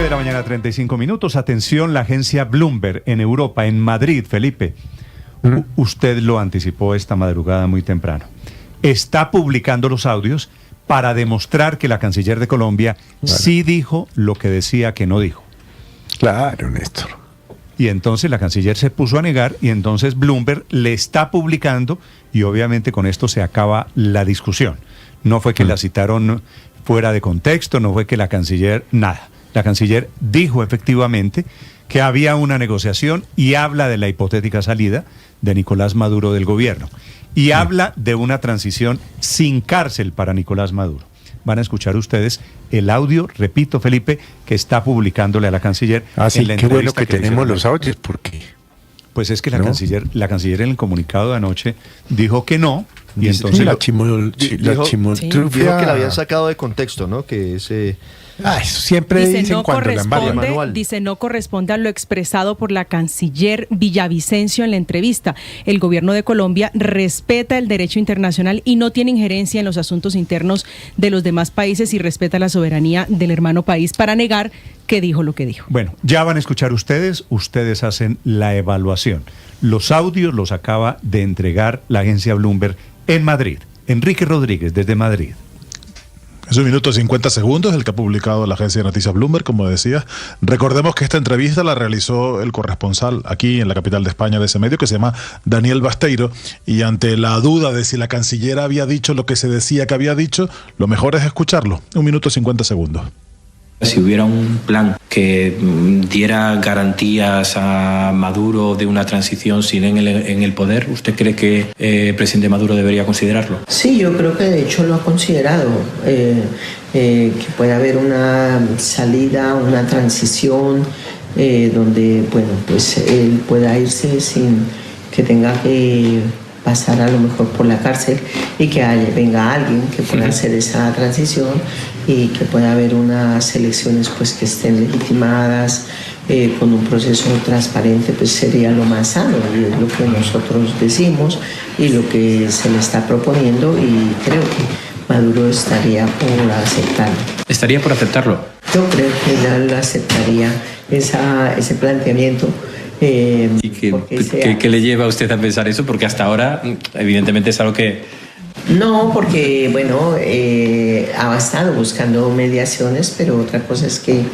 9:35 a.m. Atención, la agencia Bloomberg en Europa, en Madrid, Felipe. Usted lo anticipó esta madrugada muy temprano. Está publicando los audios para demostrar que la canciller de Colombia sí dijo lo que decía que no dijo. Claro, Néstor. Y entonces la canciller se puso a negar y entonces Bloomberg le está publicando y obviamente con esto se acaba la discusión. No fue que la citaron fuera de contexto, no fue que la canciller, nada. La canciller dijo efectivamente que había una negociación y habla de la hipotética salida de Nicolás Maduro del gobierno. Y habla de una transición sin cárcel para Nicolás Maduro. Van a escuchar ustedes el audio, repito, Felipe, que está publicándole a la canciller. Sí, en la qué bueno que le tenemos hicieron. los audios, porque... Pues es que la canciller en el comunicado de anoche dijo que no, y entonces... la dijo chimoltrufia... que la habían sacado de contexto, ¿no? Que ese... eso siempre Dice, dicen no cuando la embarran. no corresponde a lo expresado por la canciller Villavicencio en la entrevista. El gobierno de Colombia respeta el derecho internacional y no tiene injerencia en los asuntos internos de los demás países y respeta la soberanía del hermano país para negar que dijo lo que dijo. Bueno, ya van a escuchar ustedes hacen la evaluación. Los audios los acaba de entregar la agencia Bloomberg en Madrid. Enrique Rodríguez, desde Madrid. Es 1 minuto 50 segundos el que ha publicado la agencia de noticias Bloomberg, como decía. Recordemos que esta entrevista la realizó el corresponsal aquí en la capital de España de ese medio, que se llama Daniel Basteiro, y ante la duda de si la canciller había dicho lo que se decía que había dicho, lo mejor es escucharlo. 1 minuto 50 segundos. Si hubiera un plan que diera garantías a Maduro de una transición sin en el poder, ¿usted cree que el presidente Maduro debería considerarlo? Sí, yo creo que de hecho lo ha considerado, que puede haber una salida, una transición donde, bueno, pues él pueda irse sin que tenga que pasar a lo mejor por la cárcel y que venga alguien que pueda hacer esa transición y que pueda haber unas elecciones pues que estén legitimadas con un proceso transparente, pues sería lo más sano y es lo que nosotros decimos y lo que se le está proponiendo y creo que Maduro estaría por aceptarlo. ¿Estaría por aceptarlo? Yo creo que ya lo aceptaría ese planteamiento. ¿Y qué le lleva a usted a pensar eso? Porque hasta ahora, evidentemente, es algo que... No, porque, bueno, ha estado buscando mediaciones, pero otra cosa es que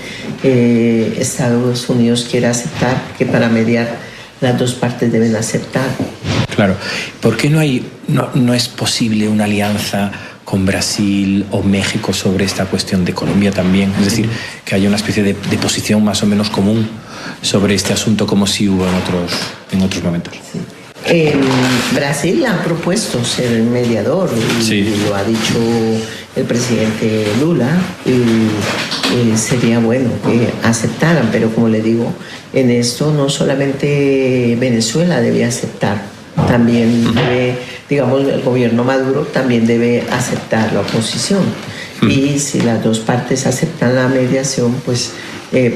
Estados Unidos quiere aceptar que para mediar las dos partes deben aceptar. Claro. ¿Por qué no es posible una alianza con Brasil o México sobre esta cuestión de Colombia también? Es decir, que haya una especie de posición más o menos común sobre este asunto como si hubo en otros momentos. Sí. Brasil ha propuesto ser mediador y lo ha dicho el presidente Lula y sería bueno que aceptaran, pero como le digo, en esto no solamente Venezuela debe aceptar, también debe, digamos, el gobierno Maduro también debe aceptar la oposición y si las dos partes aceptan la mediación, pues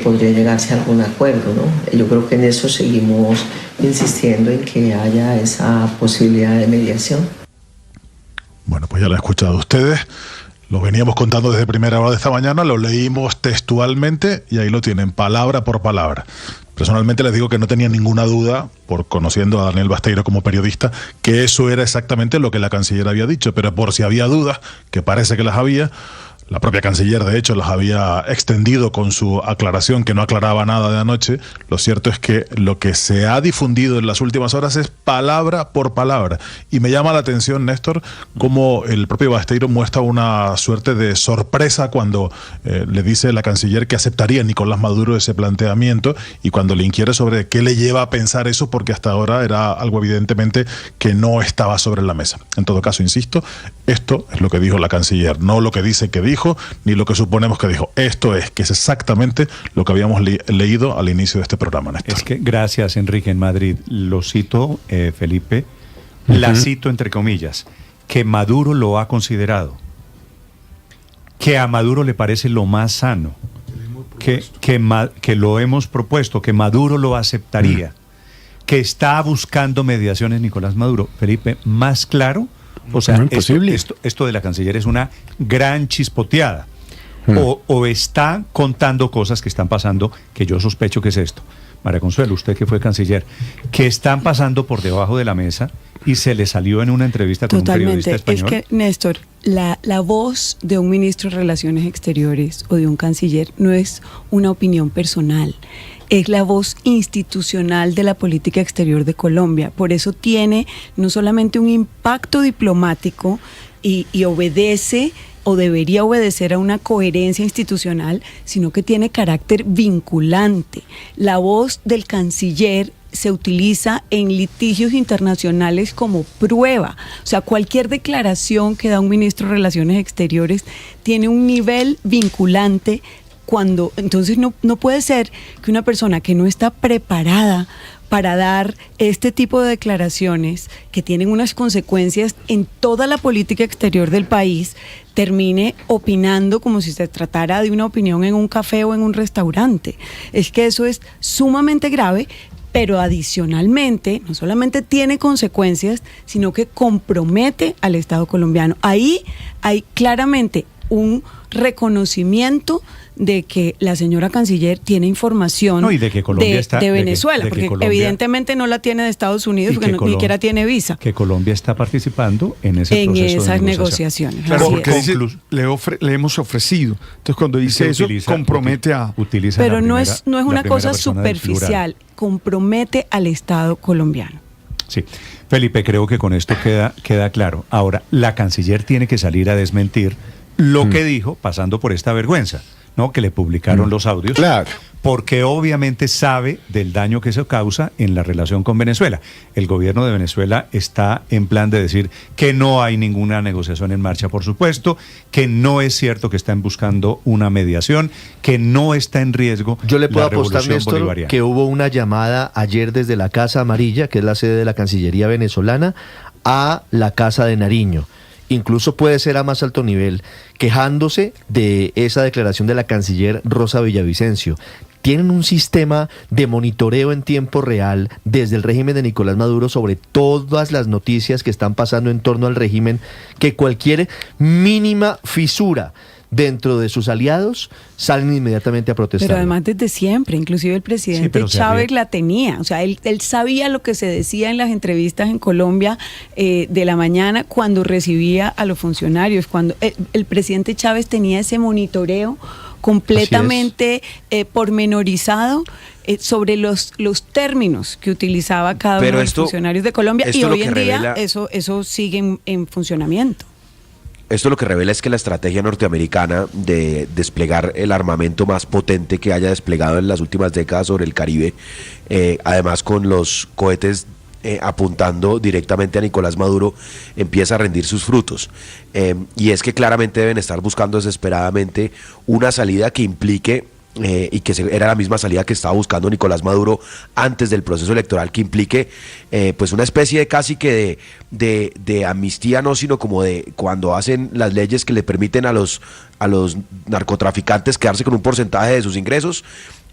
podría llegarse a algún acuerdo, ¿no? Yo creo que en eso seguimos insistiendo en que haya esa posibilidad de mediación. Bueno, pues ya lo han escuchado ustedes. Lo veníamos contando desde primera hora de esta mañana, lo leímos textualmente y ahí lo tienen, palabra por palabra. Personalmente les digo que no tenía ninguna duda, por conociendo a Daniel Basteiro como periodista, que eso era exactamente lo que la canciller había dicho, pero por si había dudas, que parece que las había, la propia canciller, de hecho, las había extendido con su aclaración, que no aclaraba nada de anoche. Lo cierto es que lo que se ha difundido en las últimas horas es palabra por palabra. Y me llama la atención, Néstor, cómo el propio Basteiro muestra una suerte de sorpresa cuando le dice la canciller que aceptaría Nicolás Maduro ese planteamiento y cuando le inquiere sobre qué le lleva a pensar eso, porque hasta ahora era algo evidentemente que no estaba sobre la mesa. En todo caso, insisto, esto es lo que dijo la canciller, no lo que dice que dijo, ni lo que suponemos que dijo. Esto es, que es exactamente lo que habíamos leído al inicio de este programa, Néstor. Es que, gracias, Enrique, en Madrid. Lo cito, Felipe, la cito entre comillas, que Maduro lo ha considerado, que a Maduro le parece lo más sano, que lo hemos propuesto, que Maduro lo aceptaría, que está buscando mediaciones Nicolás Maduro. Felipe, más claro. O sea, esto de la canciller es una gran chispoteada. o está contando cosas que están pasando, que yo sospecho que es esto. María Consuelo, usted que fue canciller, que están pasando por debajo de la mesa y se le salió en una entrevista con un periodista español. Es que, Néstor, la voz de un ministro de Relaciones Exteriores o de un canciller no es una opinión personal, es la voz institucional de la política exterior de Colombia. Por eso tiene no solamente un impacto diplomático y obedece o debería obedecer a una coherencia institucional, sino que tiene carácter vinculante. La voz del canciller se utiliza en litigios internacionales como prueba. O sea, cualquier declaración que da un ministro de Relaciones Exteriores tiene un nivel vinculante. Entonces no puede ser que una persona que no está preparada para dar este tipo de declaraciones que tienen unas consecuencias en toda la política exterior del país, termine opinando como si se tratara de una opinión en un café o en un restaurante. Es que eso es sumamente grave, pero adicionalmente no solamente tiene consecuencias, sino que compromete al Estado colombiano. Ahí hay claramente un reconocimiento de que la señora canciller tiene información y de que Colombia está, de Venezuela, porque Colombia, evidentemente no la tiene de Estados Unidos, porque ni siquiera tiene visa. Que Colombia está participando en ese proceso esas de negociaciones. Claro, porque dice, le hemos ofrecido. Entonces cuando dice eso, compromete a... Pero no es una cosa superficial, compromete al Estado colombiano. Sí, Felipe, creo que con esto queda claro. Ahora, la canciller tiene que salir a desmentir lo que dijo, pasando por esta vergüenza, ¿no? Que le publicaron los audios. Claro. Porque obviamente sabe del daño que eso causa en la relación con Venezuela. El gobierno de Venezuela está en plan de decir que no hay ninguna negociación en marcha, por supuesto, que no es cierto que están buscando una mediación, que no está en riesgo. Yo le puedo la apostar, revolución Néstor, bolivariana. que hubo una llamada ayer desde la Casa Amarilla, que es la sede de la Cancillería venezolana, a la Casa de Nariño. Incluso puede ser a más alto nivel, quejándose de esa declaración de la canciller Rosa Villavicencio. Tienen un sistema de monitoreo en tiempo real desde el régimen de Nicolás Maduro sobre todas las noticias que están pasando en torno al régimen, que cualquier mínima fisura dentro de sus aliados salen inmediatamente a protestar. Pero además desde siempre, inclusive el presidente Chávez la tenía, o sea, él sabía lo que se decía en las entrevistas en Colombia de la mañana cuando recibía a los funcionarios, cuando el presidente Chávez tenía ese monitoreo completamente pormenorizado sobre los términos que utilizaba cada uno de los funcionarios de Colombia, y hoy en día eso sigue en funcionamiento. Esto lo que revela es que la estrategia norteamericana de desplegar el armamento más potente que haya desplegado en las últimas décadas sobre el Caribe, además con los cohetes apuntando directamente a Nicolás Maduro, empieza a rendir sus frutos. Y es que claramente deben estar buscando desesperadamente una salida que implique, y que era la misma salida que estaba buscando Nicolás Maduro antes del proceso electoral, que implique pues una especie de casi que de amnistía, no, sino como de cuando hacen las leyes que le permiten a los narcotraficantes quedarse con un porcentaje de sus ingresos.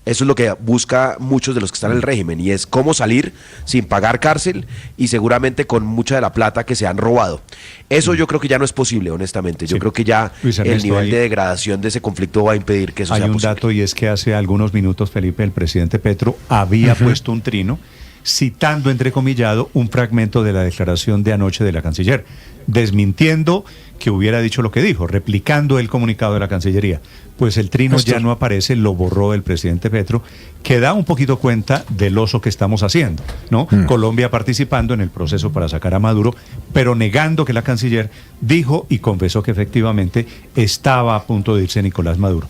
Eso es lo que busca muchos de los que están en el régimen, y es cómo salir sin pagar cárcel y seguramente con mucha de la plata que se han robado. Eso yo creo que ya no es posible, honestamente. Yo creo que ya el nivel de degradación de ese conflicto va a impedir que eso sea posible. Hay un dato, y es que hace algunos minutos, Felipe, el presidente Petro había puesto un trino citando, entrecomillado, un fragmento de la declaración de anoche de la canciller, desmintiendo que hubiera dicho lo que dijo, replicando el comunicado de la Cancillería. Pues el trino ya no aparece, lo borró el presidente Petro, que da un poquito cuenta del oso que estamos haciendo, ¿no? Colombia participando en el proceso para sacar a Maduro, pero negando que la canciller dijo y confesó que efectivamente estaba a punto de irse Nicolás Maduro.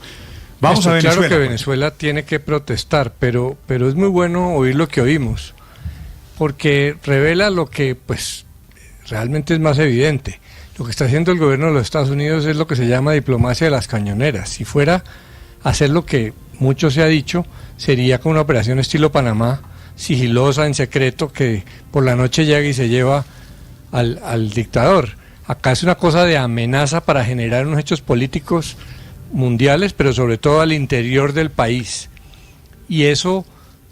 Vamos a Venezuela. Claro que Venezuela tiene que protestar, pero es muy bueno oír lo que oímos, porque revela lo que pues realmente es más evidente. Lo que está haciendo el gobierno de los Estados Unidos es lo que se llama diplomacia de las cañoneras. Si fuera a hacer lo que mucho se ha dicho, sería como una operación estilo Panamá, sigilosa, en secreto, que por la noche llega y se lleva al dictador. Acá es una cosa de amenaza para generar unos hechos políticos mundiales, pero sobre todo al interior del país. Y eso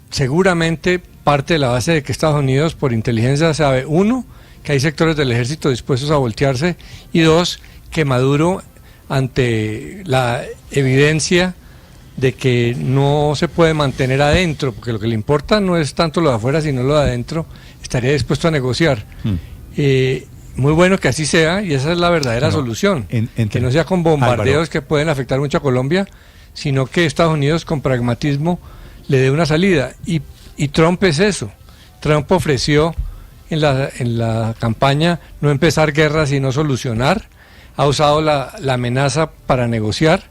seguramente parte de la base de que Estados Unidos por inteligencia sabe, uno, que hay sectores del ejército dispuestos a voltearse, y dos, que Maduro ante la evidencia de que no se puede mantener adentro, porque lo que le importa no es tanto lo de afuera, sino lo de adentro, estaría dispuesto a negociar. Muy bueno que así sea, y esa es la verdadera solución, que no sea con bombardeos, Álvaro, que pueden afectar mucho a Colombia, sino que Estados Unidos con pragmatismo le dé una salida. Y Trump es eso. Trump ofreció en la campaña no empezar guerras, sino solucionar. Ha usado la amenaza para negociar,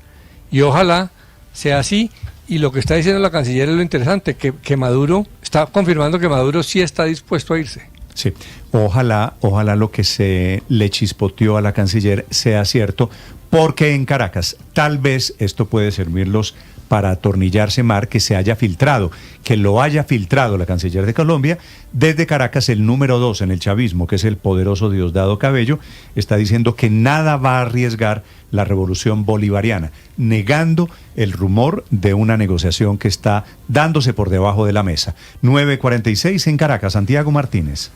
y ojalá sea así. Y lo que está diciendo la canciller es lo interesante, que Maduro está confirmando que Maduro sí está dispuesto a irse. Sí, ojalá lo que se le chispoteó a la canciller sea cierto, porque en Caracas tal vez esto puede servirlos para atornillarse más, que se haya filtrado, que lo haya filtrado la canciller de Colombia. Desde Caracas, el número 2 en el chavismo, que es el poderoso Diosdado Cabello, está diciendo que nada va a arriesgar la revolución bolivariana, negando el rumor de una negociación que está dándose por debajo de la mesa. 9:46 en Caracas, Santiago Martínez.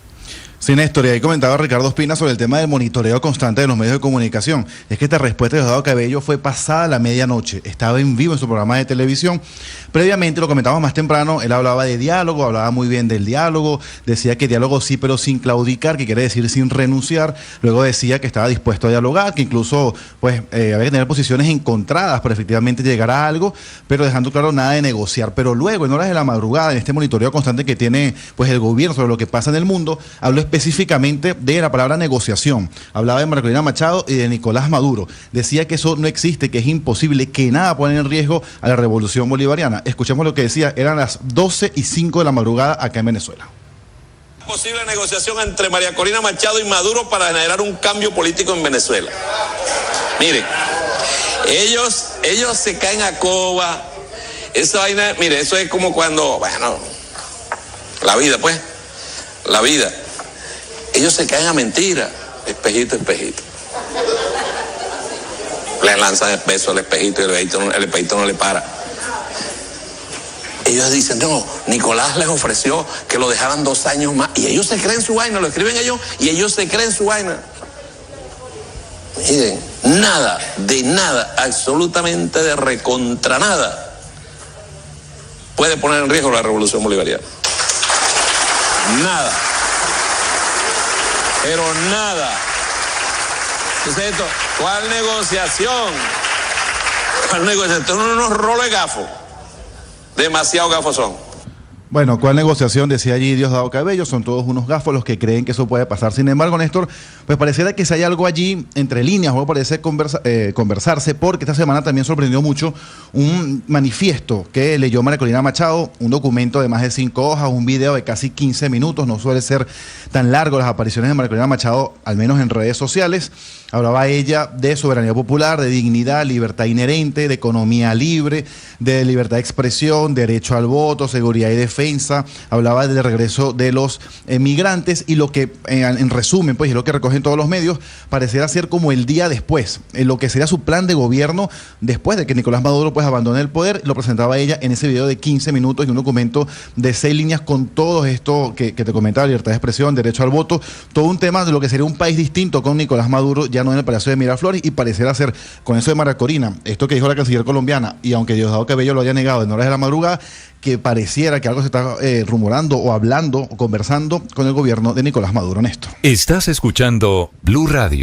Sí, Néstor, y ahí comentaba Ricardo Ospina sobre el tema del monitoreo constante de los medios de comunicación. Es que esta respuesta de Diosdado Cabello fue pasada la medianoche, estaba en vivo en su programa de televisión. Previamente, lo comentábamos más temprano, él hablaba de diálogo, hablaba muy bien del diálogo, decía que diálogo sí, pero sin claudicar, que quiere decir sin renunciar. Luego decía que estaba dispuesto a dialogar, que incluso pues había que tener posiciones encontradas para efectivamente llegar a algo, pero dejando claro nada de negociar. Pero luego, en horas de la madrugada, en este monitoreo constante que tiene pues el gobierno sobre lo que pasa en el mundo, habló específicamente de la palabra negociación. Hablaba de María Corina Machado y de Nicolás Maduro. Decía que eso no existe, que es imposible, que nada pone en riesgo a la revolución bolivariana. Escuchemos lo que decía, eran las 12:05 de la madrugada acá en Venezuela. Posible negociación entre María Corina Machado y Maduro para generar un cambio político en Venezuela. Miren, ellos se caen a coba. Esa vaina, mire, eso es como cuando, bueno, la vida pues, la vida. Ellos se caen a mentira, espejito, espejito. Le lanzan el peso al espejito y el espejito no le para. Ellos dicen, no, Nicolás les ofreció que lo dejaran 2 años más. Y ellos se creen su vaina, lo escriben ellos, y ellos se creen su vaina. Miren, nada, de nada, absolutamente de recontra nada, puede poner en riesgo la revolución bolivariana. Nada. Pero nada. Entonces esto, ¿cuál negociación? ¿Cuál negociación? Son unos roles de gafos. Demasiado gafos son. Bueno, ¿cuál negociación? Decía allí Diosdado Cabello, son todos unos gafos los que creen que eso puede pasar. Sin embargo, Néstor, pues pareciera que si hay algo allí entre líneas, o parece conversarse, porque esta semana también sorprendió mucho un manifiesto que leyó María Corina Machado, un documento de más de 5 hojas, un video de casi 15 minutos, no suele ser tan largo las apariciones de María Corina Machado, al menos en redes sociales. Hablaba ella de soberanía popular, de dignidad, libertad inherente, de economía libre, de libertad de expresión, derecho al voto, seguridad y defensa. Hablaba del regreso de los migrantes y lo que, en resumen, pues, y lo que recogen todos los medios, pareciera ser como el día después, lo que sería su plan de gobierno después de que Nicolás Maduro pues abandone el poder. Lo presentaba ella en ese video de 15 minutos y un documento de 6 líneas con todo esto que te comentaba, libertad de expresión, derecho al voto, todo un tema de lo que sería un país distinto con Nicolás Maduro, ya no en el Palacio de Miraflores, y pareciera ser con eso de María Corina, esto que dijo la canciller colombiana, y aunque Diosdado Cabello lo haya negado en horas de la madrugada, que pareciera que algo se está rumorando o hablando o conversando con el gobierno de Nicolás Maduro, Néstor. Estás escuchando Blue Radio.